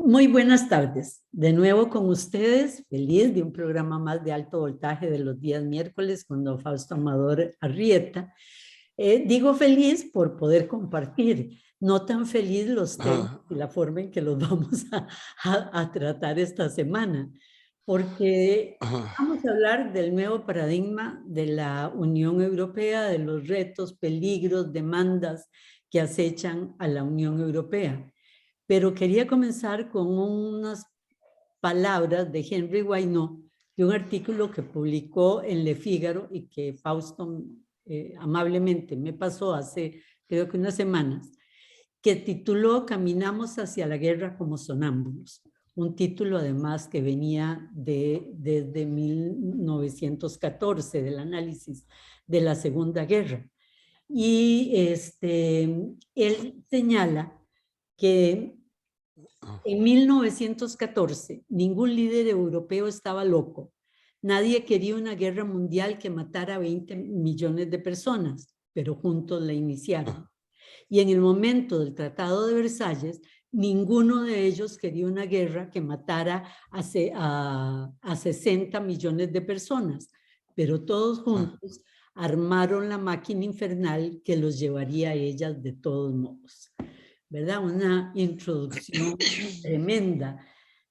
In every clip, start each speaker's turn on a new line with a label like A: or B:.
A: Muy buenas tardes. De nuevo con ustedes, feliz de un programa más de alto voltaje de los días miércoles con don Fausto Amador Arrieta. Digo feliz por poder compartir, no tan feliz los temas y la forma en que los vamos a tratar esta semana, porque vamos a hablar del nuevo paradigma de la Unión Europea, de los retos, peligros, demandas que acechan a la Unión Europea. Pero quería comenzar con unas palabras de Henry Waynaud, de un artículo que publicó en Le Figaro y que Fausto amablemente me pasó hace creo que unas semanas, que tituló Caminamos hacia la guerra como sonámbulos. Un título además que venía desde 1914, del análisis de la Segunda Guerra. Y él señala que en 1914 ningún líder europeo estaba loco. Nadie quería una guerra mundial que matara a 20 millones de personas, pero juntos la iniciaron. Y en el momento del Tratado de Versalles, ninguno de ellos quería una guerra que matara a 60 millones de personas, pero todos juntos armaron la máquina infernal que los llevaría a ellas de todos modos. ¿Verdad? Una introducción tremenda.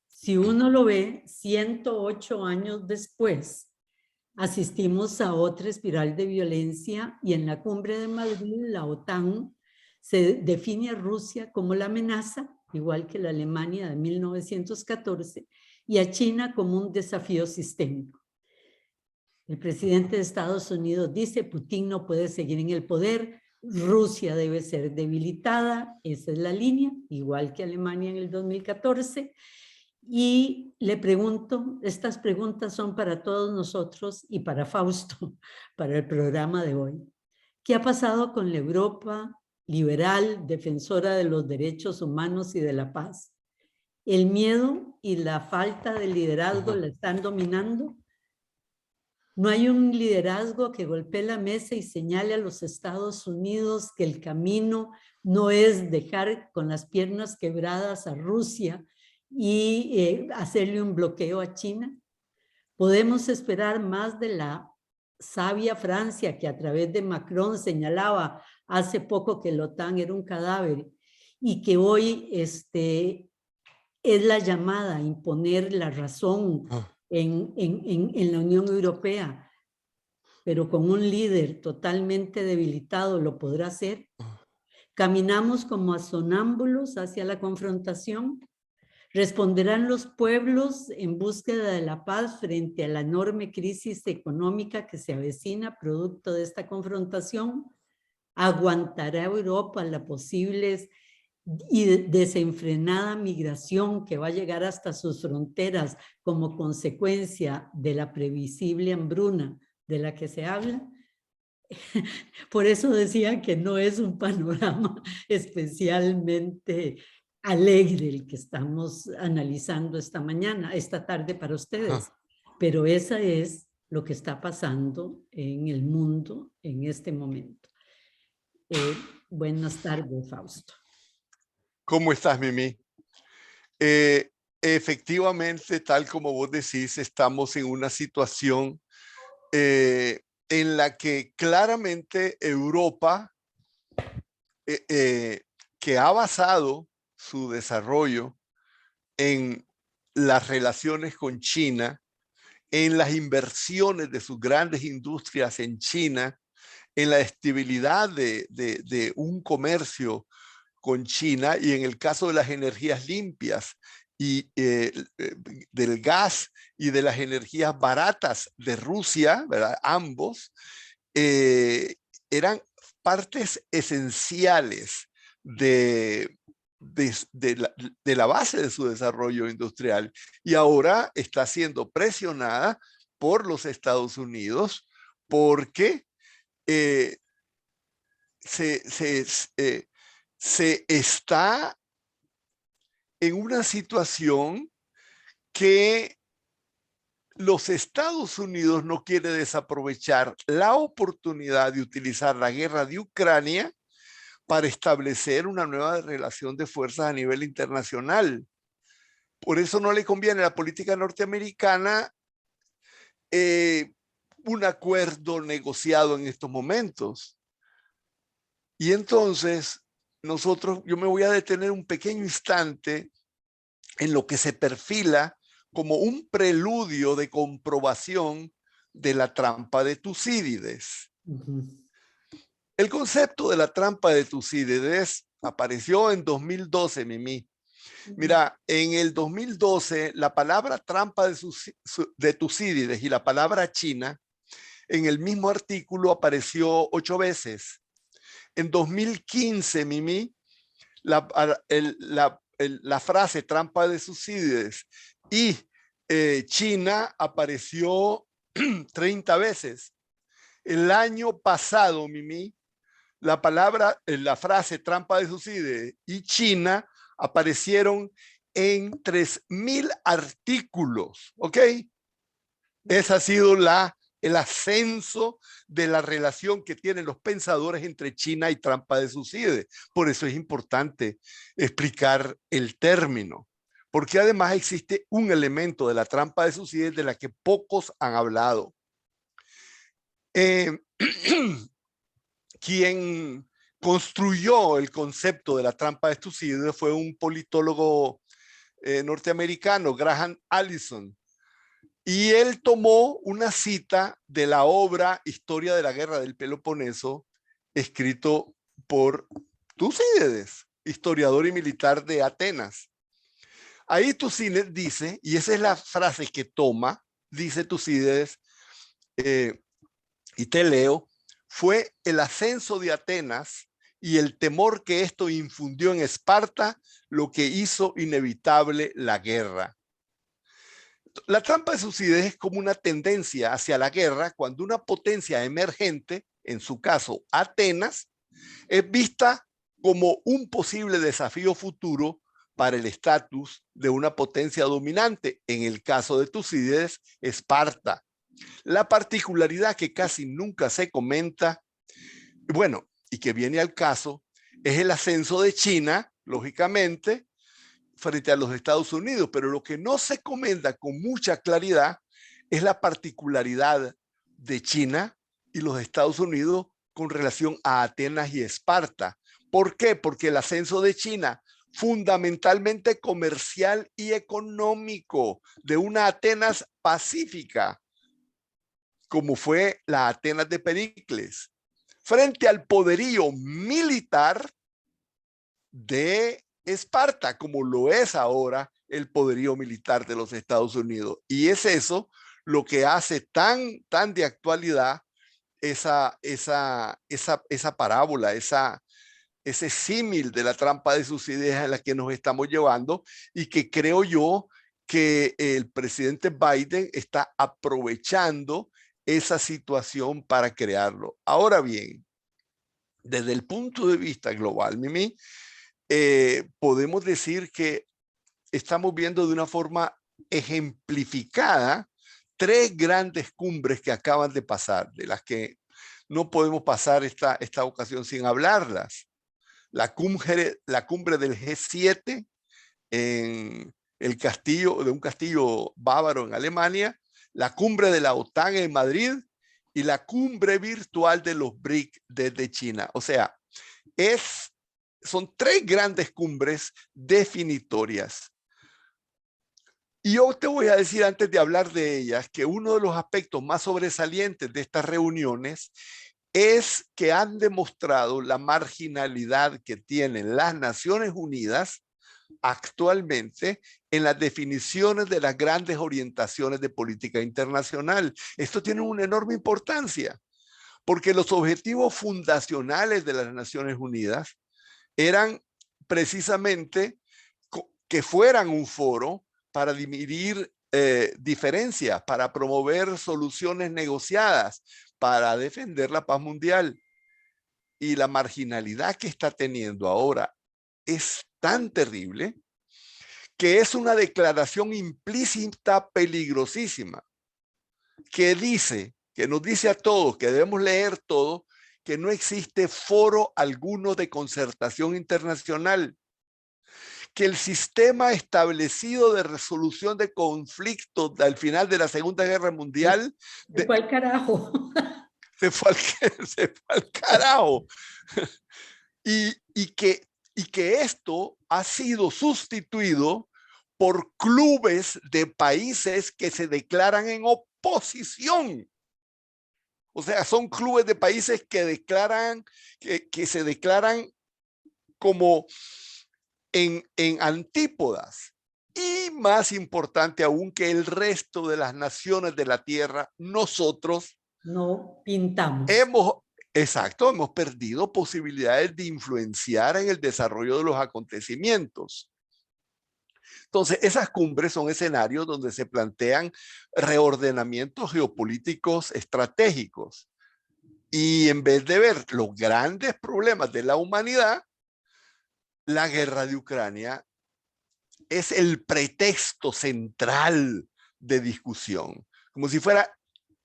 A: Si uno lo ve, 108 años después, asistimos a otra espiral de violencia y en la cumbre de Madrid, la OTAN se define a Rusia como la amenaza, igual que la Alemania de 1914, y a China como un desafío sistémico. El presidente de Estados Unidos dice, Putin no puede seguir en el poder, Rusia debe ser debilitada, esa es la línea, igual que Alemania en el 2014. Y le pregunto, estas preguntas son para todos nosotros y para Fausto, para el programa de hoy. ¿Qué ha pasado con la Europa liberal, defensora de los derechos humanos y de la paz? ¿El miedo y la falta de liderazgo la están dominando? No hay un liderazgo que golpee la mesa y señale a los Estados Unidos que el camino no es dejar con las piernas quebradas a Rusia y hacerle un bloqueo a China. Podemos esperar más de la sabia Francia que a través de Macron señalaba hace poco que la OTAN era un cadáver y que hoy es la llamada a imponer la razón en la Unión Europea, pero con un líder totalmente debilitado lo podrá hacer. Caminamos como a sonámbulos hacia la confrontación. ¿Responderán los pueblos en búsqueda de la paz frente a la enorme crisis económica que se avecina producto de esta confrontación? ¿Aguantará Europa la posible y desenfrenada migración que va a llegar hasta sus fronteras como consecuencia de la previsible hambruna de la que se habla? Por eso decía que no es un panorama especialmente alegre el que estamos analizando esta tarde para ustedes, pero esa es lo que está pasando en el mundo en este momento. Buenas tardes, Fausto.
B: ¿Cómo estás, Mimi? Efectivamente, tal como vos decís, estamos en una situación en la que claramente Europa, que ha basado su desarrollo en las relaciones con China, en las inversiones de sus grandes industrias en China, en la estabilidad de un comercio con China y en el caso de las energías limpias y del gas y de las energías baratas de Rusia, ¿verdad? Ambos eran partes esenciales de la base de su desarrollo industrial y ahora está siendo presionada por los Estados Unidos porque se está en una situación que los Estados Unidos no quiere desaprovechar la oportunidad de utilizar la guerra de Ucrania para establecer una nueva relación de fuerzas a nivel internacional. Por eso no le conviene a la política norteamericana un acuerdo negociado en estos momentos. Y entonces, yo me voy a detener un pequeño instante en lo que se perfila como un preludio de comprobación de la trampa de Tucídides. El concepto de la trampa de Tucídides apareció en 2012, Mimi. Mira, en el 2012, la palabra trampa de Tucídides y la palabra China en el mismo artículo apareció 8 veces. En 2015, Mimi, la frase trampa de Tucídides y China apareció 30 veces. El año pasado, Mimi, la frase trampa de Tucídides y China aparecieron en 3000 artículos, ¿ok? Ese ha sido el ascenso de la relación que tienen los pensadores entre China y trampa de Tucídides. Por eso es importante explicar el término, porque además existe un elemento de la trampa de Tucídides de la que pocos han hablado. Quien construyó el concepto de la trampa de Tucídides fue un politólogo norteamericano, Graham Allison, y él tomó una cita de la obra Historia de la Guerra del Peloponeso, escrito por Tucídides, historiador y militar de Atenas. Ahí Tucídides dice, y esa es la frase que toma, dice Tucídides, y te leo, fue el ascenso de Atenas y el temor que esto infundió en Esparta lo que hizo inevitable la guerra. La trampa de Tucídides es como una tendencia hacia la guerra cuando una potencia emergente, en su caso Atenas, es vista como un posible desafío futuro para el estatus de una potencia dominante, en el caso de Tucídides, Esparta. La particularidad que casi nunca se comenta, bueno, y que viene al caso, es el ascenso de China, lógicamente, frente a los Estados Unidos, pero lo que no se comenta con mucha claridad es la particularidad de China y los Estados Unidos con relación a Atenas y Esparta. ¿Por qué? Porque el ascenso de China, fundamentalmente comercial y económico, de una Atenas pacífica, como fue la Atenas de Pericles, frente al poderío militar de Esparta, como lo es ahora el poderío militar de los Estados Unidos. Y es eso lo que hace tan de actualidad esa parábola, ese símil de la trampa de Tucídides a la que nos estamos llevando, y que creo yo que el presidente Biden está aprovechando esa situación para crearlo. Ahora bien, desde el punto de vista global, Mimi, podemos decir que estamos viendo de una forma ejemplificada 3 grandes cumbres que acaban de pasar, de las que no podemos pasar esta ocasión sin hablarlas. La cumbre del G7 en el castillo, de un castillo bávaro en Alemania, la cumbre de la OTAN en Madrid y la cumbre virtual de los BRIC desde China. O sea, son 3 grandes cumbres definitorias. Y yo te voy a decir antes de hablar de ellas que uno de los aspectos más sobresalientes de estas reuniones es que han demostrado la marginalidad que tienen las Naciones Unidas actualmente en las definiciones de las grandes orientaciones de política internacional. Esto tiene una enorme importancia porque los objetivos fundacionales de las Naciones Unidas eran precisamente que fueran un foro para dirimir diferencias, para promover soluciones negociadas, para defender la paz mundial. Y la marginalidad que está teniendo ahora es tan terrible que es una declaración implícita peligrosísima que nos dice a todos que debemos leer todo, que no existe foro alguno de concertación internacional, que el sistema establecido de resolución de conflictos al final de la Segunda Guerra Mundial
A: ¿De cuál carajo?
B: se fue al carajo. Y que esto ha sido sustituido por clubes de países que se declaran en oposición. O sea, son clubes de países que se declaran como en antípodas. Y más importante aún, que el resto de las naciones de la Tierra, nosotros
A: No pintamos.
B: hemos perdido posibilidades de influenciar en el desarrollo de los acontecimientos. Entonces, esas cumbres son escenarios donde se plantean reordenamientos geopolíticos estratégicos. Y en vez de ver los grandes problemas de la humanidad, la guerra de Ucrania es el pretexto central de discusión, como si fuera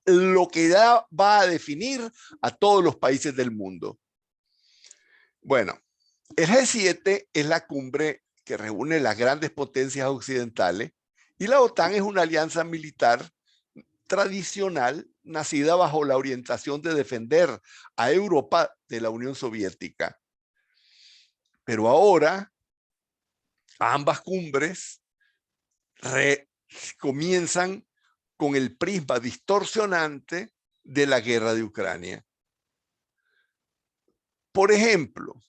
B: lo que ya va a definir a todos los países del mundo. Bueno, el G7 es la cumbre que reúne las grandes potencias occidentales y la OTAN es una alianza militar tradicional nacida bajo la orientación de defender a Europa de la Unión Soviética. Pero ahora ambas cumbres comienzan con el prisma distorsionante de la guerra de Ucrania. Por ejemplo,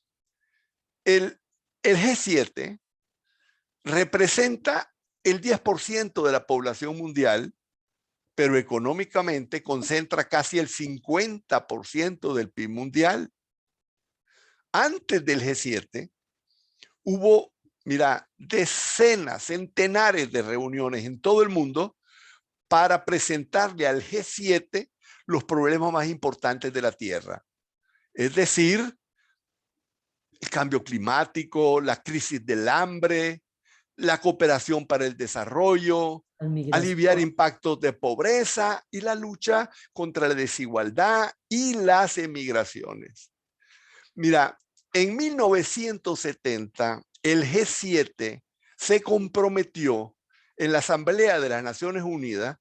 B: el G7 representa el 10% de la población mundial, pero económicamente concentra casi el 50% del PIB mundial. Antes del G7 hubo, mira, decenas, centenares de reuniones en todo el mundo para presentarle al G7 los problemas más importantes de la Tierra. Es decir, el cambio climático, la crisis del hambre, la cooperación para el desarrollo, aliviar impactos de pobreza y la lucha contra la desigualdad y las emigraciones. Mira, en 1970, el G7 se comprometió en la Asamblea de las Naciones Unidas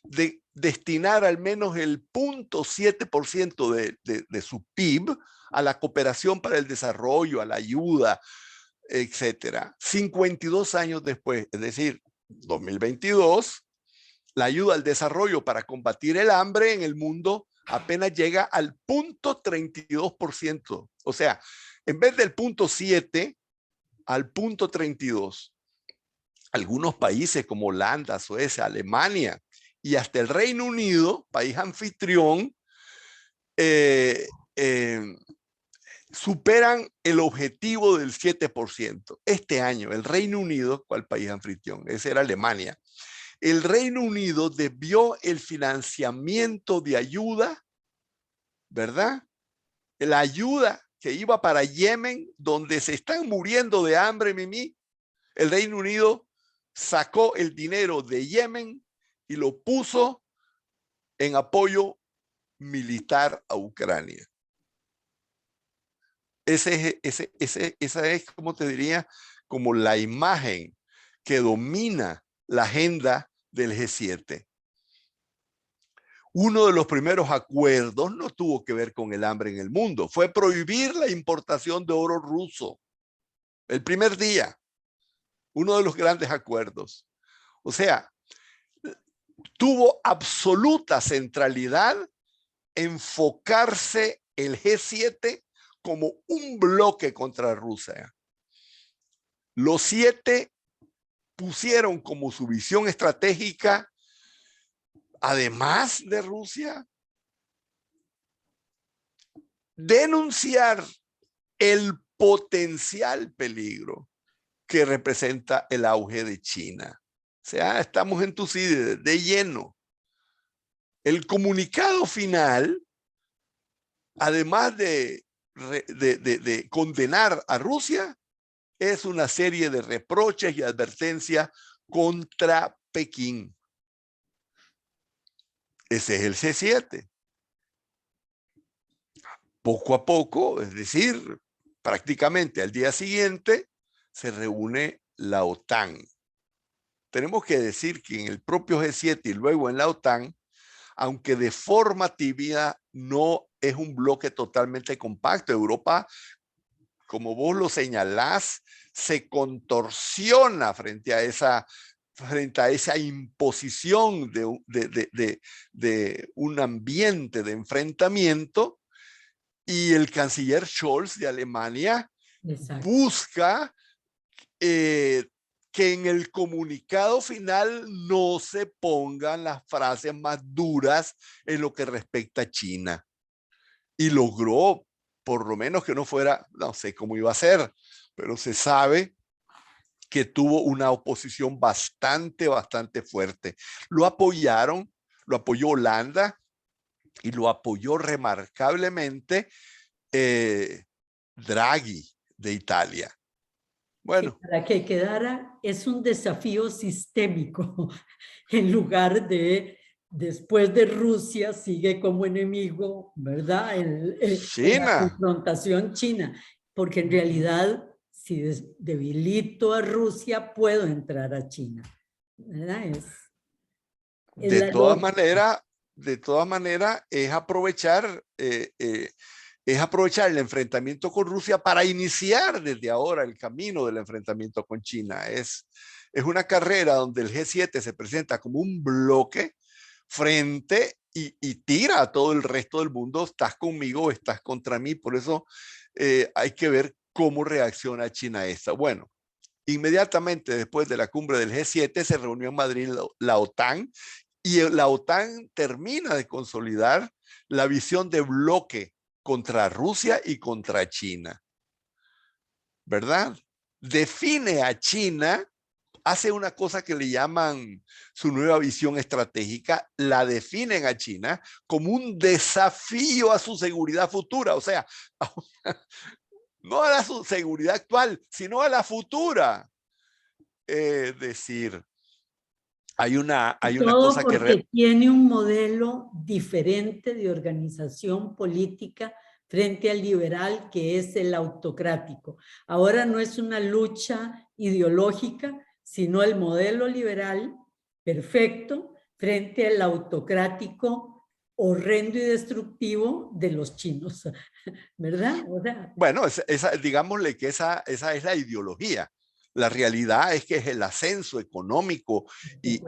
B: de destinar al menos el 0.7% de su PIB a la cooperación para el desarrollo, a la ayuda, etcétera. 52 años después, es decir, 2022, la ayuda al desarrollo para combatir el hambre en el mundo apenas llega al 0.32%. O sea, en vez del 0.7, al 0.32. Algunos países como Holanda, Suecia, Alemania y hasta el Reino Unido, país anfitrión, superan el objetivo del 7%. Este año, el Reino Unido, ¿cuál país anfitrión? Ese era Alemania. El Reino Unido desvió el financiamiento de ayuda, ¿verdad? La ayuda que iba para Yemen, donde se están muriendo de hambre, Mimi. El Reino Unido sacó el dinero de Yemen y lo puso en apoyo militar a Ucrania. Esa es, como te diría, como la imagen que domina la agenda del G7. Uno de los primeros acuerdos no tuvo que ver con el hambre en el mundo, fue prohibir la importación de oro ruso. El primer día, uno de los grandes acuerdos. O sea, tuvo absoluta centralidad enfocarse el G7 como un bloque contra Rusia. Los 7 pusieron como su visión estratégica, además de Rusia, denunciar el potencial peligro que representa el auge de China. O sea, estamos en Tucídides de lleno. El comunicado final, además de condenar a Rusia, es una serie de reproches y advertencias contra Pekín. Ese es el C7. Poco a poco, es decir, prácticamente al día siguiente, se reúne la OTAN. Tenemos que decir que en el propio G7 y luego en la OTAN, aunque de forma tibia, no es un bloque totalmente compacto. Europa, como vos lo señalás, se contorsiona frente a esa imposición de un ambiente de enfrentamiento, y el canciller Scholz de Alemania
A: Exacto.
B: busca que en el comunicado final no se pongan las frases más duras en lo que respecta a China. Y logró, por lo menos que no fuera, no sé cómo iba a ser, pero se sabe que tuvo una oposición bastante fuerte. Lo apoyaron, lo apoyó Holanda y lo apoyó remarcablemente Draghi de Italia. Bueno.
A: Que para que quedara, es un desafío sistémico, en lugar de, después de Rusia, sigue como enemigo, ¿verdad? La
B: China.
A: confrontación China, porque en realidad, si debilito a Rusia, puedo entrar a China, ¿verdad? Es
B: De
A: la
B: todas
A: lógica.
B: maneras, es aprovechar el enfrentamiento con Rusia para iniciar desde ahora el camino del enfrentamiento con China. Es una carrera donde el G7 se presenta como un bloque frente y tira a todo el resto del mundo: estás conmigo o estás contra mí. Por eso hay que ver cómo reacciona China a esta. Bueno, inmediatamente después de la cumbre del G7 se reunió en Madrid la OTAN, y la OTAN termina de consolidar la visión de bloque contra Rusia y contra China, ¿verdad? Define a China, hace una cosa que le llaman su nueva visión estratégica, la definen a China como un desafío a su seguridad futura, o sea, no a la seguridad actual, sino a la futura. Es decir, hay una
A: Todo
B: cosa que...
A: porque tiene un modelo diferente de organización política frente al liberal, que es el autocrático. Ahora no es una lucha ideológica, sino el modelo liberal perfecto frente al autocrático horrendo y destructivo de los chinos, ¿verdad? O sea,
B: Bueno, digámosle que esa es la ideología. La realidad es que es el ascenso económico y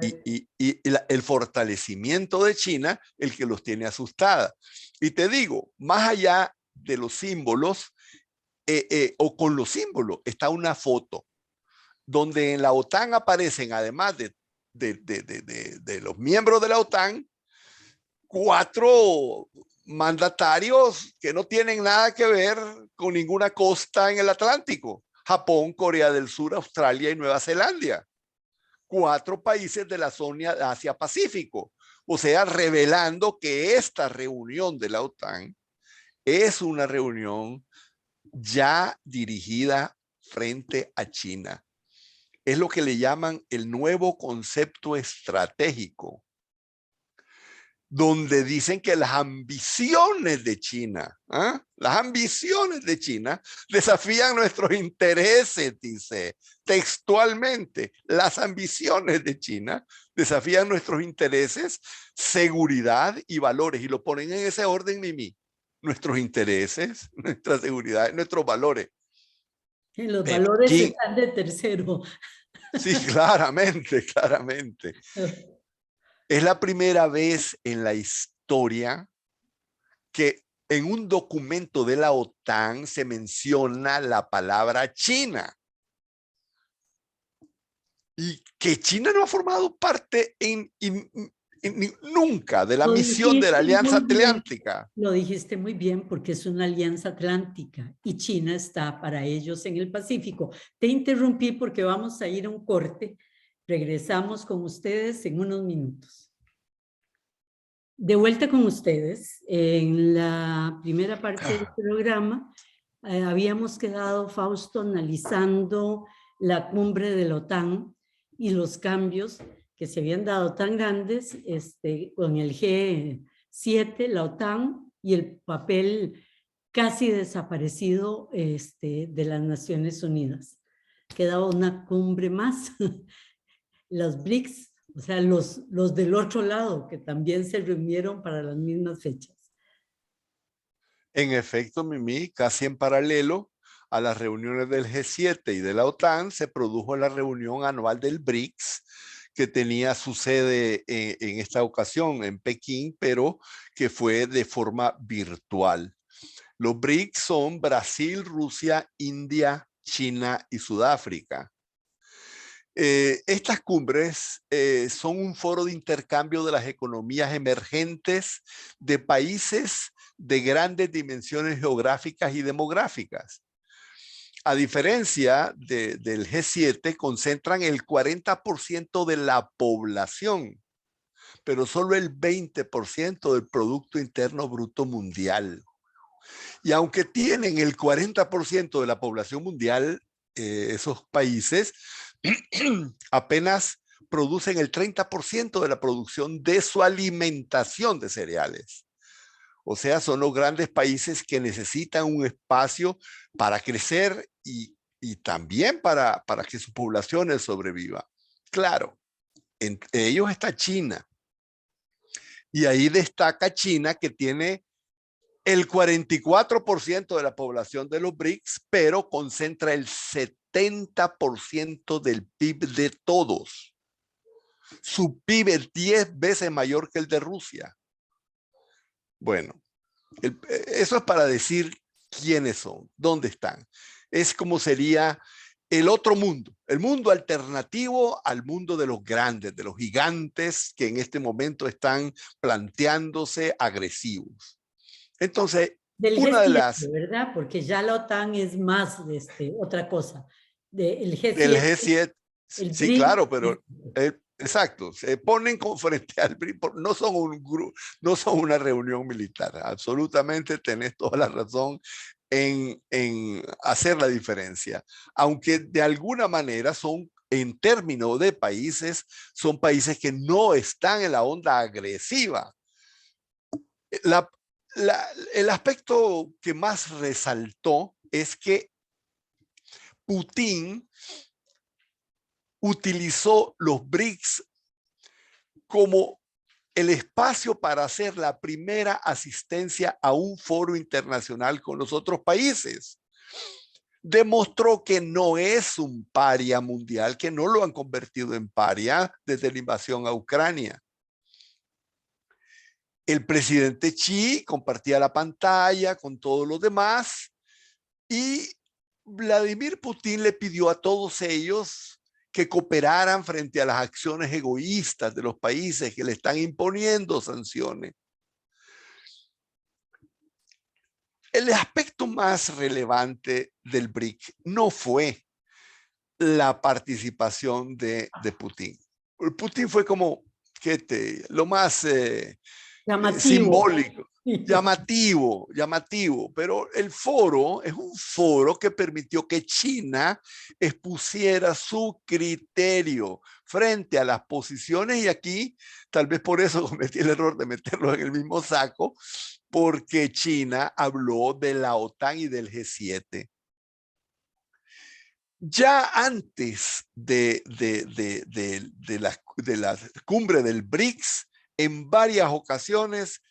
B: el fortalecimiento de China el que los tiene asustada. Y te digo, más allá de los símbolos, o con los símbolos, está una foto donde en la OTAN aparecen, además de los miembros de la OTAN, 4 mandatarios que no tienen nada que ver con ninguna costa en el Atlántico: Japón, Corea del Sur, Australia y Nueva Zelanda. 4 países de la zona Asia-Pacífico. O sea, revelando que esta reunión de la OTAN es una reunión ya dirigida frente a China. Es lo que le llaman el nuevo concepto estratégico, donde dicen que las ambiciones de China, las ambiciones de China desafían nuestros intereses, dice textualmente: las ambiciones de China desafían nuestros intereses, seguridad y valores. Y lo ponen en ese orden, Mimi: nuestros intereses, nuestra seguridad, nuestros valores.
A: los valores
B: ¿Quién?
A: están de tercero.
B: Sí, claramente. Es la primera vez en la historia que en un documento de la OTAN se menciona la palabra China, y que China no ha formado parte nunca de la
A: Lo
B: misión de la
A: dijiste
B: Alianza
A: muy bien,
B: Atlántica.
A: lo dijiste muy bien, porque es una alianza atlántica y China está para ellos en el Pacífico. Te interrumpí porque vamos a ir a un corte. Regresamos con ustedes en unos minutos. De vuelta con ustedes. En la primera parte del programa habíamos quedado, Fausto, analizando la cumbre de la OTAN y los cambios que se habían dado tan grandes con el G7, la OTAN, y el papel casi desaparecido de las Naciones Unidas. quedaba una cumbre más, los BRICS, o sea, los del otro lado, que también se reunieron para las mismas fechas.
B: En efecto, Mimi, casi en paralelo a las reuniones del G7 y de la OTAN, se produjo la reunión anual del BRICS, que tenía su sede en esta ocasión en Pekín, pero que fue de forma virtual. Los BRICS son Brasil, Rusia, India, China y Sudáfrica. Estas cumbres son un foro de intercambio de las economías emergentes de países de grandes dimensiones geográficas y demográficas. A diferencia del G7, concentran el 40% de la población, pero solo el 20% del Producto Interno Bruto Mundial. Y aunque tienen el 40% de la población mundial, esos países apenas producen el 30% de la producción de su alimentación de cereales. O sea, son los grandes países que necesitan un espacio para crecer y también para que sus poblaciones sobrevivan. Claro, entre ellos está China. Y ahí destaca China, que tiene el 44% de la población de los BRICS, pero concentra el 70% del PIB de todos. Su PIB es 10 veces mayor que el de Rusia. Bueno, eso es para decir quiénes son, dónde están. Es como sería el otro mundo, el mundo alternativo al mundo de los grandes, de los gigantes que en este momento están planteándose agresivos. Entonces,
A: Del
B: una de
A: G7,
B: las
A: ¿verdad? Porque ya la OTAN es más otra cosa. El
B: del
A: G7,
B: G7,
A: el
B: sí,
A: BRICS.
B: claro, pero exacto, se ponen frente al BRICS, no son un grupo, no son una reunión militar, absolutamente tenés toda la razón en hacer la diferencia, aunque de alguna manera son, en términos de países, son países que no están en la onda agresiva. La, el aspecto que más resaltó es que Putin utilizó los BRICS como el espacio para hacer la primera asistencia a un foro internacional con los otros países. Demostró que no es un paria mundial, que no lo han convertido en paria desde la invasión a Ucrania. El presidente Xi compartía la pantalla con todos los demás y Vladimir Putin le pidió a todos ellos que cooperaran frente a las acciones egoístas de los países que le están imponiendo sanciones. El aspecto más relevante del BRIC no fue la participación de Putin. Putin fue como lo más
A: Llamativo.
B: simbólico, llamativo, pero el foro es un foro que permitió que China expusiera su criterio frente a las posiciones, y aquí tal vez por eso cometí el error de meterlo en el mismo saco, porque China habló de la OTAN y del G7. Ya antes de la cumbre del BRICS, en varias ocasiones,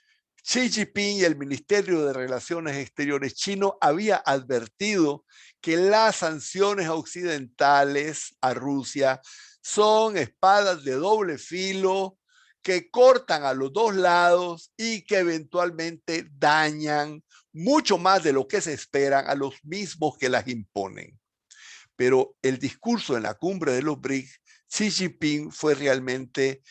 B: Xi Jinping y el Ministerio de Relaciones Exteriores chino había advertido que las sanciones occidentales a Rusia son espadas de doble filo que cortan a los dos lados y que eventualmente dañan mucho más de lo que se esperan a los mismos que las imponen. Pero el discurso en la cumbre de los BRICS, Xi Jinping fue realmente,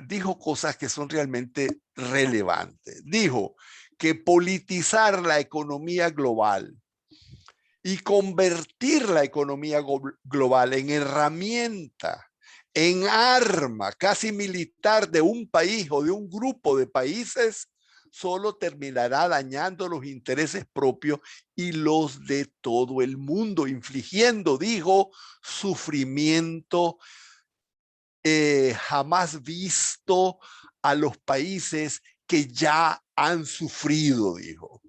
B: dijo cosas que son realmente relevantes. Dijo que politizar la economía global y convertir la economía global en herramienta, en arma casi militar de un país o de un grupo de países, solo terminará dañando los intereses propios y los de todo el mundo, infligiendo, dijo, sufrimiento jamás visto a los países que ya han sufrido, dijo.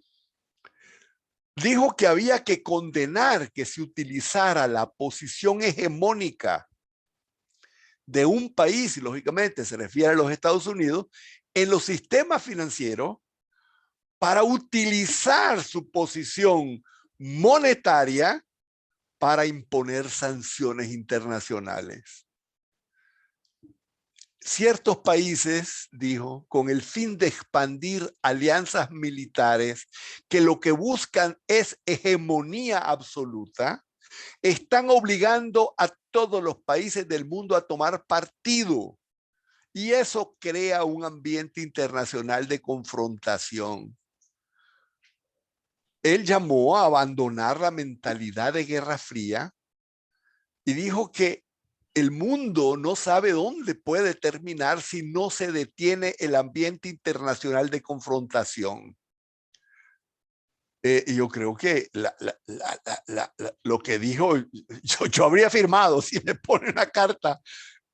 B: dijo que había que condenar que se utilizara la posición hegemónica de un país, y lógicamente se refiere a los Estados Unidos, en los sistemas financieros para utilizar su posición monetaria para imponer sanciones internacionales. Ciertos países, dijo, con el fin de expandir alianzas militares que lo que buscan es hegemonía absoluta, están obligando a todos los países del mundo a tomar partido. Y eso crea un ambiente internacional de confrontación. Él llamó a abandonar la mentalidad de Guerra Fría y dijo que el mundo no sabe dónde puede terminar si no se detiene el ambiente internacional de confrontación. Y yo creo que lo que dijo, yo habría firmado, si me pone una carta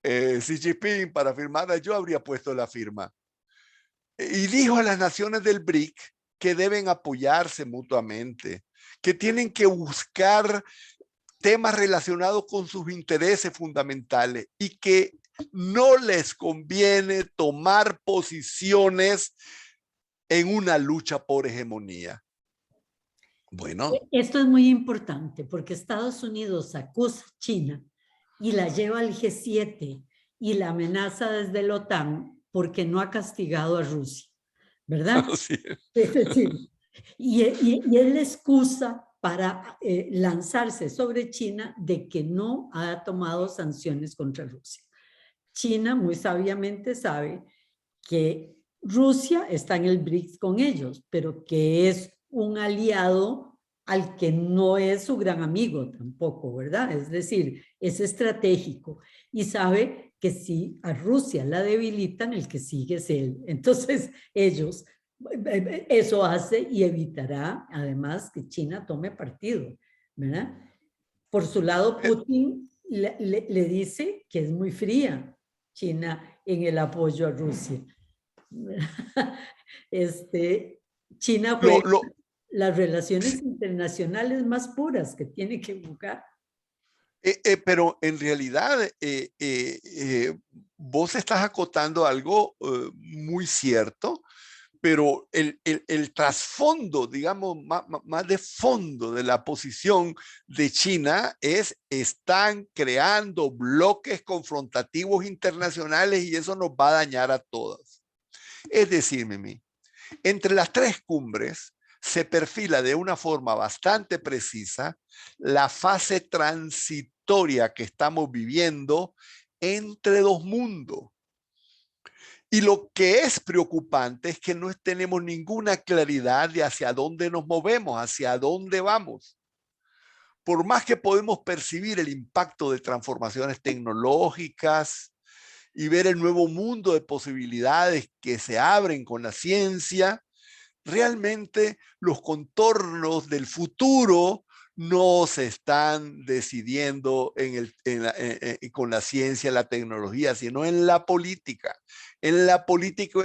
B: Xi Jinping para firmarla, yo habría puesto la firma. Y dijo a las naciones del BRIC que deben apoyarse mutuamente, que tienen que buscar temas relacionados con sus intereses fundamentales y que no les conviene tomar posiciones en una lucha por hegemonía. Bueno.
A: Esto es muy importante porque Estados Unidos acusa a China y la lleva al G7 y la amenaza desde la OTAN porque no ha castigado a Rusia, ¿verdad?
B: Así es.
A: Es decir, y es la excusa para lanzarse sobre China de que no ha tomado sanciones contra Rusia. China muy sabiamente sabe que Rusia está en el BRICS con ellos, pero que es un aliado al que no es su gran amigo tampoco, ¿verdad? Es decir, es estratégico y sabe que si a Rusia la debilitan, el que sigue es él. Entonces, ellos, eso hace y evitará además que China tome partido, ¿verdad? Por su lado, Putin le dice que es muy fría China en el apoyo a Rusia. China juega las relaciones internacionales más puras que tiene que buscar.
B: Pero en realidad vos estás acotando algo muy cierto, pero el trasfondo, digamos, más de fondo de la posición de China es: están creando bloques confrontativos internacionales y eso nos va a dañar a todos. Es decir, Mimi, entre las tres cumbres se perfila de una forma bastante precisa la fase transitoria que estamos viviendo entre dos mundos. Y lo que es preocupante es que no tenemos ninguna claridad de hacia dónde nos movemos, hacia dónde vamos. Por más que podemos percibir el impacto de transformaciones tecnológicas y ver el nuevo mundo de posibilidades que se abren con la ciencia, realmente los contornos del futuro no se están decidiendo con la ciencia, la tecnología, sino en la política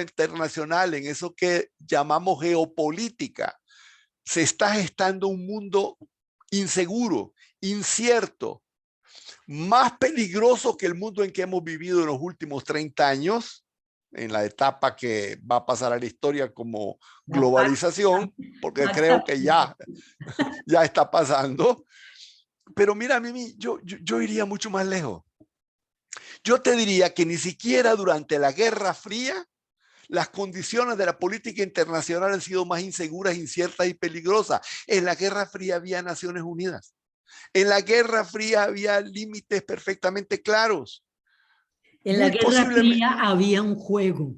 B: internacional, en eso que llamamos geopolítica. Se está gestando un mundo inseguro, incierto, más peligroso que el mundo en que hemos vivido en los últimos 30 años, en la etapa que va a pasar a la historia como globalización, porque creo que ya está pasando. Pero mira, Mimi, yo iría mucho más lejos. Yo te diría que ni siquiera durante la Guerra Fría las condiciones de la política internacional han sido más inseguras, inciertas y peligrosas. En la Guerra Fría había Naciones Unidas. En la Guerra Fría había límites perfectamente claros.
A: En la Guerra Fría había un juego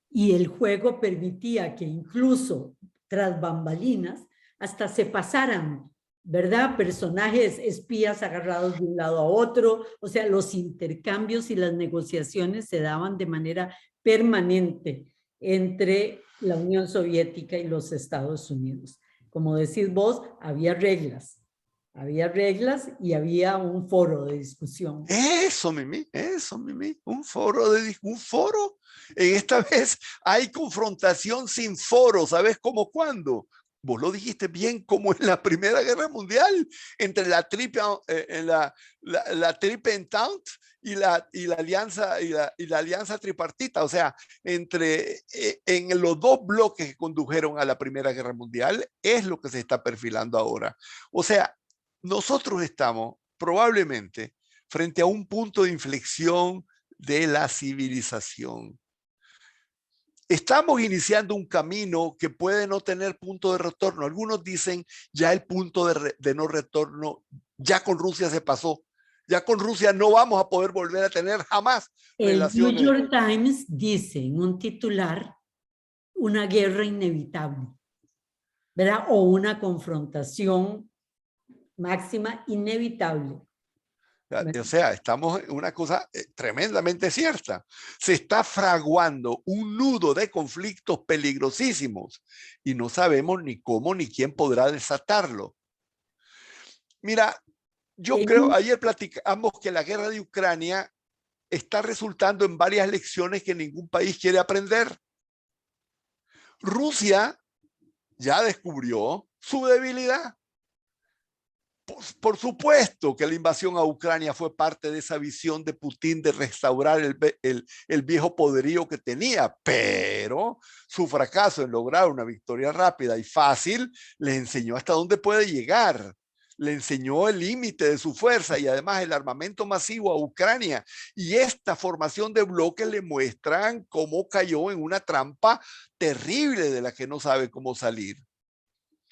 A: y el juego permitía que incluso tras bambalinas hasta se pasaran, ¿verdad? Personajes espías agarrados de un lado a otro, o sea, los intercambios y las negociaciones se daban de manera permanente entre la Unión Soviética y los Estados Unidos. Como decís vos, había reglas y había un foro de discusión.
B: Eso, Mimi, un foro. Esta vez hay confrontación sin foro, ¿sabes cómo cuándo? vos lo dijiste bien, como en la Primera Guerra Mundial, entre la Triple Entente y la alianza tripartita, o sea, en los dos bloques que condujeron a la Primera Guerra Mundial, es lo que se está perfilando ahora. O sea, nosotros estamos probablemente frente a un punto de inflexión de la civilización. Estamos iniciando un camino que puede no tener punto de retorno. Algunos dicen ya el punto de no retorno, ya con Rusia se pasó. Ya con Rusia no vamos a poder volver a tener jamás
A: El New
B: relaciones.
A: York Times dice en un titular una guerra inevitable, ¿verdad? O una confrontación máxima inevitable.
B: O sea, estamos en una cosa tremendamente cierta. Se está fraguando un nudo de conflictos peligrosísimos y no sabemos ni cómo ni quién podrá desatarlo. Mira, yo creo, ayer platicamos que la guerra de Ucrania está resultando en varias lecciones que ningún país quiere aprender. Rusia ya descubrió su debilidad. Por supuesto que la invasión a Ucrania fue parte de esa visión de Putin de restaurar el viejo poderío que tenía, pero su fracaso en lograr una victoria rápida y fácil le enseñó hasta dónde puede llegar. Le enseñó el límite de su fuerza y además el armamento masivo a Ucrania. Y esta formación de bloques le muestran cómo cayó en una trampa terrible de la que no sabe cómo salir.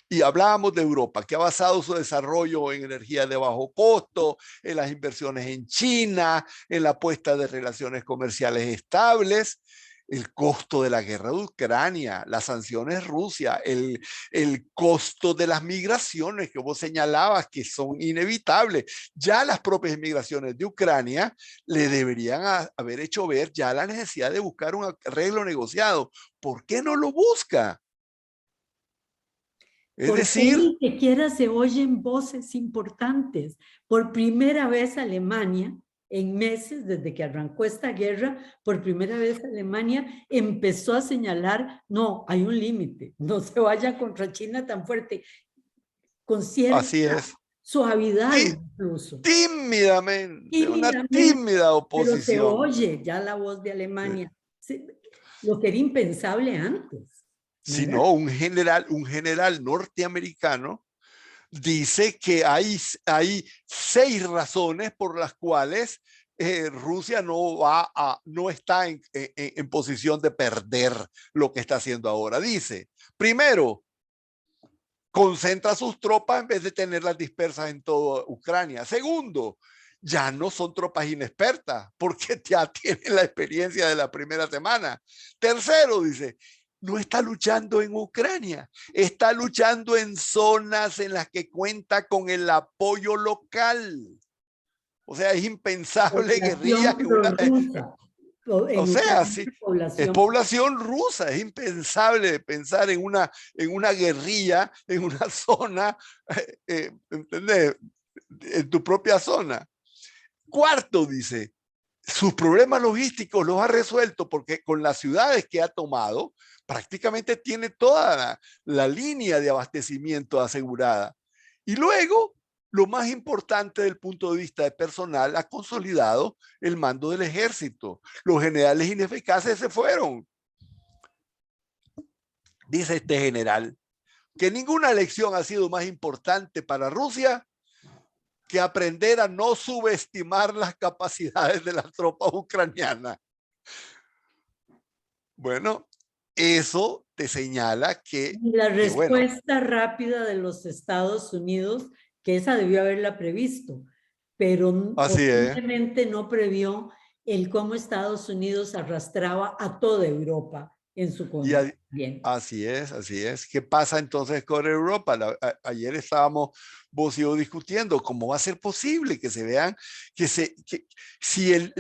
B: Y hablábamos de Europa, que ha basado su desarrollo en energía de bajo costo, en las inversiones en China, en la puesta de relaciones comerciales estables, el costo de la guerra de Ucrania, las sanciones Rusia, el costo de las migraciones que vos señalabas que son inevitables. Ya las propias migraciones de Ucrania le deberían haber hecho ver ya la necesidad de buscar un arreglo negociado. ¿Por qué no lo busca? Es
A: Porque
B: decir,
A: ni siquiera se oyen voces importantes. Por primera vez Alemania, en meses desde que arrancó esta guerra, por primera vez Alemania empezó a señalar, no, hay un límite, no se vaya contra China tan fuerte, con cierta
B: así es.
A: suavidad incluso.
B: Tímidamente, una
A: Tímidamente,
B: tímida
A: pero se
B: oposición.
A: oye ya la voz de Alemania. Lo que era impensable antes.
B: Si no, un general norteamericano dice que hay 6 razones por las cuales Rusia no está en posición de perder lo que está haciendo ahora. Dice, primero, concentra sus tropas en vez de tenerlas dispersas en toda Ucrania. Segundo, ya no son tropas inexpertas porque ya tienen la experiencia de la primera semana. Tercero, dice, no está luchando en Ucrania, está luchando en zonas en las que cuenta con el apoyo local. O sea, es impensable guerrillas en una... O sea, sí, es población rusa, es impensable pensar en una guerrilla, en una zona, ¿entendés? En tu propia zona. Cuarto, dice, sus problemas logísticos los ha resuelto porque con las ciudades que ha tomado, prácticamente tiene toda la línea de abastecimiento asegurada. Y luego, lo más importante del punto de vista de personal, ha consolidado el mando del ejército. Los generales ineficaces se fueron. Dice este general que ninguna lección ha sido más importante para Rusia que aprender a no subestimar las capacidades de las tropas ucranianas. Bueno, eso te señala que...
A: La respuesta rápida de los Estados Unidos, que esa debió haberla previsto, pero posiblemente no previó el cómo Estados Unidos arrastraba a toda Europa en su contra.
B: Así es. ¿Qué pasa entonces con Europa? Ayer estábamos vos y yo discutiendo cómo va a ser posible que se vean, que si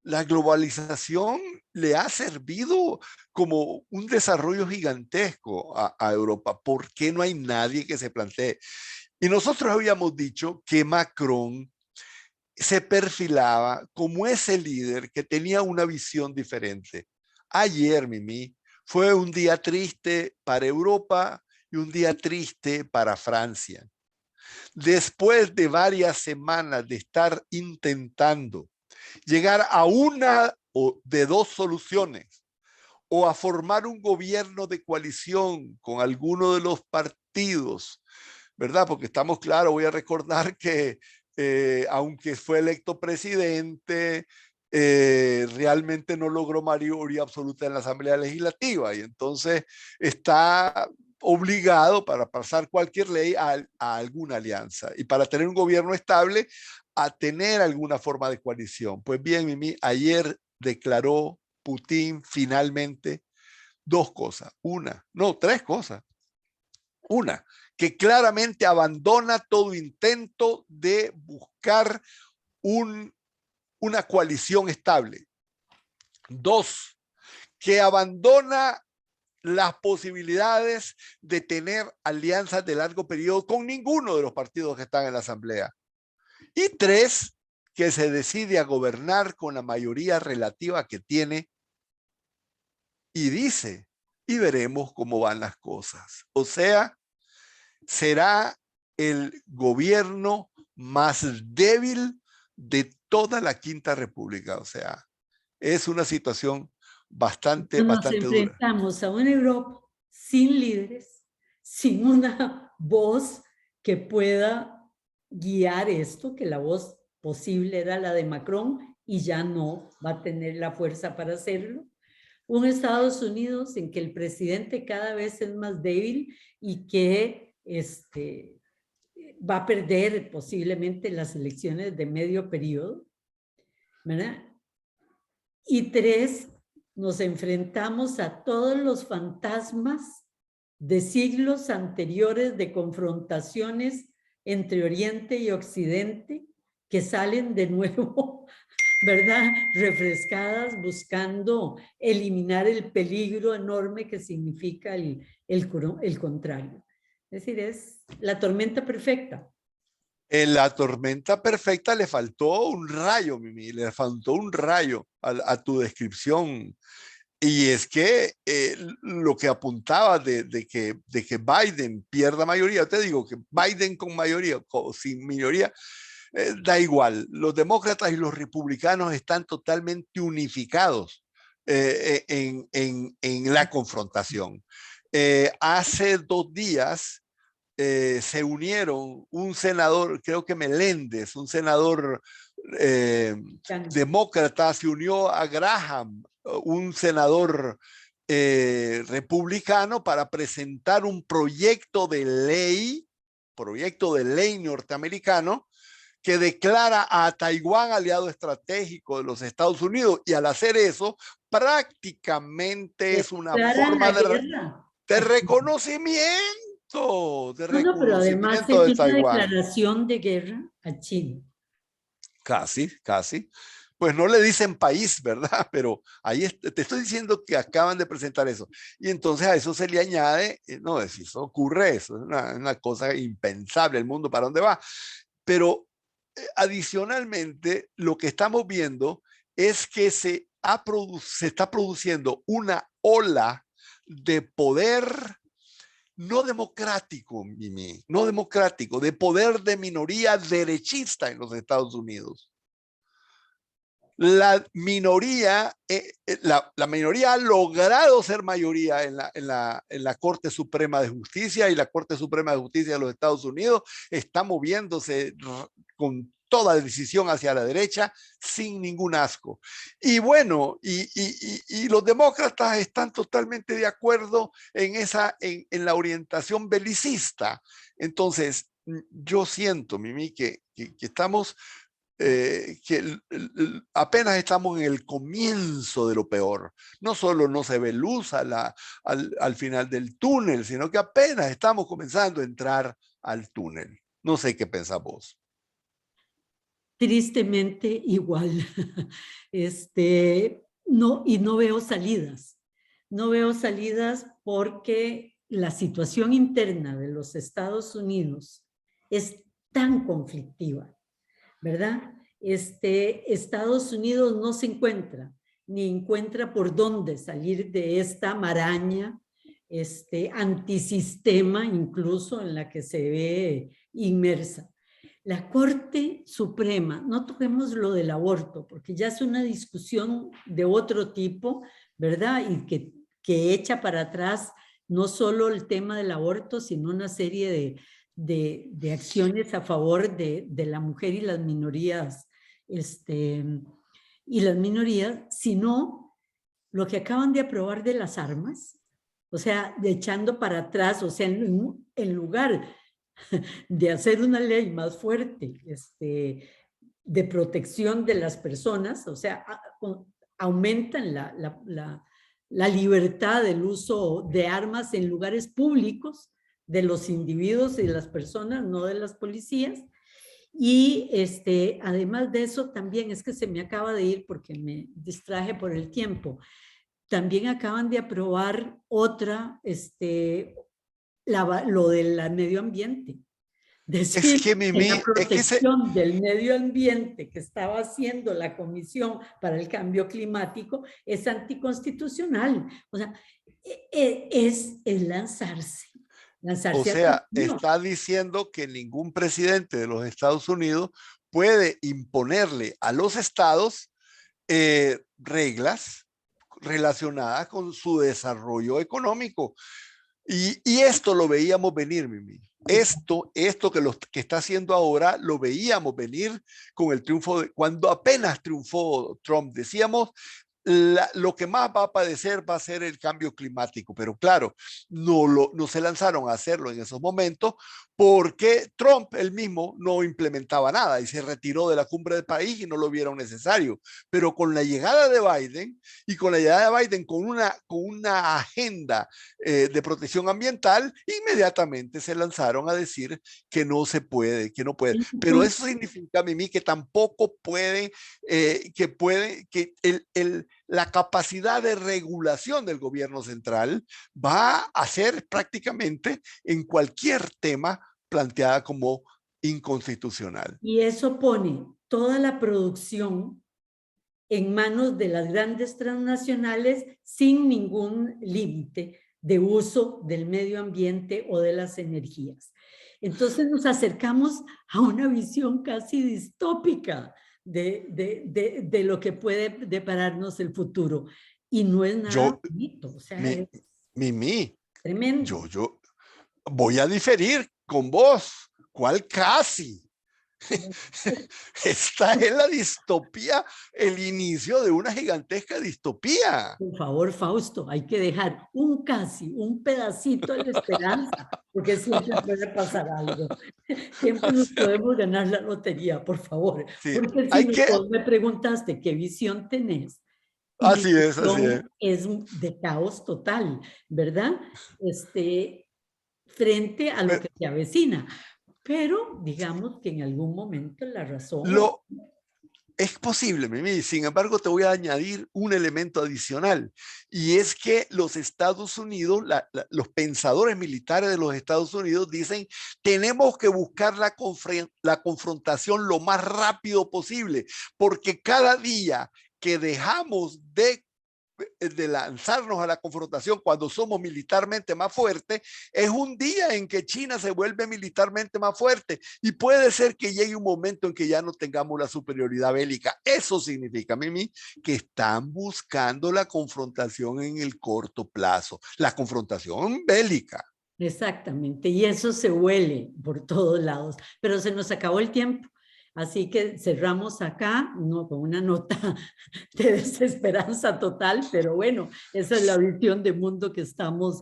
B: la globalización le ha servido como un desarrollo gigantesco a Europa. ¿Por qué no hay nadie que se plantee? Y nosotros habíamos dicho que Macron se perfilaba como ese líder que tenía una visión diferente. Ayer, Mimi, Fue un día triste para Europa y un día triste para Francia. Después de varias semanas de estar intentando llegar a una de dos soluciones, o a formar un gobierno de coalición con alguno de los partidos, ¿verdad? Porque estamos claros, voy a recordar que aunque fue electo presidente, realmente no logró mayoría absoluta en la Asamblea Legislativa y entonces está obligado para pasar cualquier ley a alguna alianza y para tener un gobierno estable a tener alguna forma de coalición. Pues bien, Mimi, ayer declaró Putin finalmente dos cosas, tres cosas. Una, que claramente abandona todo intento de buscar una coalición estable. Dos, que abandona las posibilidades de tener alianzas de largo periodo con ninguno de los partidos que están en la Asamblea. Y tres, que se decide a gobernar con la mayoría relativa que tiene y dice, y veremos cómo van las cosas. O sea, será el gobierno más débil de toda la Quinta República. O sea, es una situación bastante
A: Nos
B: dura.
A: enfrentamos a una Europa sin líderes, sin una voz que pueda guiar esto, que la voz posible era la de Macron y ya no va a tener la fuerza para hacerlo. Un Estados Unidos en que el presidente cada vez es más débil y que va a perder posiblemente las elecciones de medio periodo, ¿verdad? Y tres, nos enfrentamos a todos los fantasmas de siglos anteriores de confrontaciones entre Oriente y Occidente que salen de nuevo, ¿verdad? Refrescadas, buscando eliminar el peligro enorme que significa el contrario. Es decir, es la tormenta perfecta.
B: En la tormenta perfecta le faltó un rayo, Mimi, le faltó un rayo a tu descripción. Y es que lo que apuntaba de que Biden pierda mayoría, te digo que Biden con mayoría o sin mayoría, da igual. Los demócratas y los republicanos están totalmente unificados en la confrontación. Hace 2 días se unieron un senador, creo que Meléndez, un senador demócrata, se unió a Graham, un senador republicano, para presentar un proyecto de ley norteamericano que declara a Taiwán aliado estratégico de los Estados Unidos, y al hacer eso prácticamente es una forma de reconocimiento,
A: No, pero además
B: de
A: es una
B: Taiwán.
A: declaración de guerra a China.
B: Casi, casi. Pues no le dicen país, ¿verdad? Pero ahí te estoy diciendo que acaban de presentar eso. Y entonces a eso se le añade, no, si eso ocurre, eso es una cosa impensable, el mundo para dónde va. Pero adicionalmente, lo que estamos viendo es que se está produciendo una ola de poder no democrático, Mimi, no democrático, de poder de minoría derechista en los Estados Unidos. La minoría ha logrado ser mayoría en la Corte Suprema de Justicia, y la Corte Suprema de Justicia de los Estados Unidos está moviéndose con toda decisión hacia la derecha sin ningún asco. Y bueno, y los demócratas están totalmente de acuerdo en la orientación belicista. Entonces, yo siento, Mimi, que estamos que apenas estamos en el comienzo de lo peor. No solo no se ve luz al final del túnel, sino que apenas estamos comenzando a entrar al túnel. No sé qué pensás vos.
A: Tristemente igual. No, y no veo salidas. No veo salidas porque la situación interna de los Estados Unidos es tan conflictiva, ¿verdad? Estados Unidos no se encuentra ni encuentra por dónde salir de esta maraña, antisistema incluso en la que se ve inmersa. La Corte Suprema, no toquemos lo del aborto, porque ya es una discusión de otro tipo, ¿verdad? Y que echa para atrás no solo el tema del aborto, sino una serie de acciones a favor de la mujer y las minorías, sino lo que acaban de aprobar de las armas, o sea, echando para atrás, o sea, en lugar de hacer una ley más fuerte, de protección de las personas, o sea, aumentan la libertad del uso de armas en lugares públicos de los individuos y de las personas, no de las policías. Y además de eso, también es que se me acaba de ir porque me distraje por el tiempo. También acaban de aprobar otra, lo del medio ambiente. Decir
B: que, Mimi,
A: que la protección del medio ambiente que estaba haciendo la Comisión para el Cambio Climático es anticonstitucional. O sea, es lanzarse.
B: O sea, está diciendo que ningún presidente de los Estados Unidos puede imponerle a los estados reglas relacionadas con su desarrollo económico. Y esto lo veíamos venir, Mimi. Esto que está haciendo ahora lo veíamos venir con el triunfo, cuando apenas triunfó Trump. Decíamos, lo que más va a padecer va a ser el cambio climático, pero claro, no se lanzaron a hacerlo en esos momentos porque Trump él mismo no implementaba nada y se retiró de la cumbre del país y no lo vieron necesario. Pero con la llegada de Biden y con la llegada de Biden con una agenda de protección ambiental, inmediatamente se lanzaron a decir que no se puede, que no puede. Pero eso significa, Mimi, que tampoco pueden, que la capacidad de regulación del gobierno central va a ser prácticamente en cualquier tema planteada como inconstitucional.
A: Y eso pone toda la producción en manos de las grandes transnacionales sin ningún límite de uso del medio ambiente o de las energías. Entonces nos acercamos a una visión casi distópica de lo que puede depararnos el futuro. Y no es nada bonito, o sea, es
B: Mimi,
A: tremendo.
B: yo voy a diferir con vos. ¿Cuál casi? Esta es la distopía, el inicio de una gigantesca distopía.
A: Por favor, Fausto, hay que dejar un pedacito de la esperanza, porque siempre puede pasar algo. Siempre nos podemos ganar la lotería, por favor.
B: Sí,
A: Porque si vos me preguntaste qué visión tenés,
B: así es.
A: Es de caos total, ¿verdad? Frente a lo que se avecina. Pero digamos que en algún momento la razón...
B: Es posible, Mimi. Sin embargo, te voy a añadir un elemento adicional, y es que los Estados Unidos, los pensadores militares de los Estados Unidos dicen, tenemos que buscar la confrontación lo más rápido posible, porque cada día que dejamos de lanzarnos a la confrontación cuando somos militarmente más fuertes, es un día en que China se vuelve militarmente más fuerte y puede ser que llegue un momento en que ya no tengamos la superioridad bélica. Eso significa, Mimi, que están buscando la confrontación en el corto plazo, la confrontación bélica.
A: Exactamente, y eso se huele por todos lados, pero se nos acabó el tiempo. Así que cerramos acá, no con una nota de desesperanza total, pero bueno, esa es la visión de mundo que estamos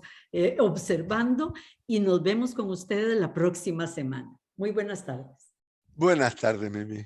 A: observando, y nos vemos con ustedes la próxima semana. Muy buenas tardes.
B: Buenas tardes, Mimi.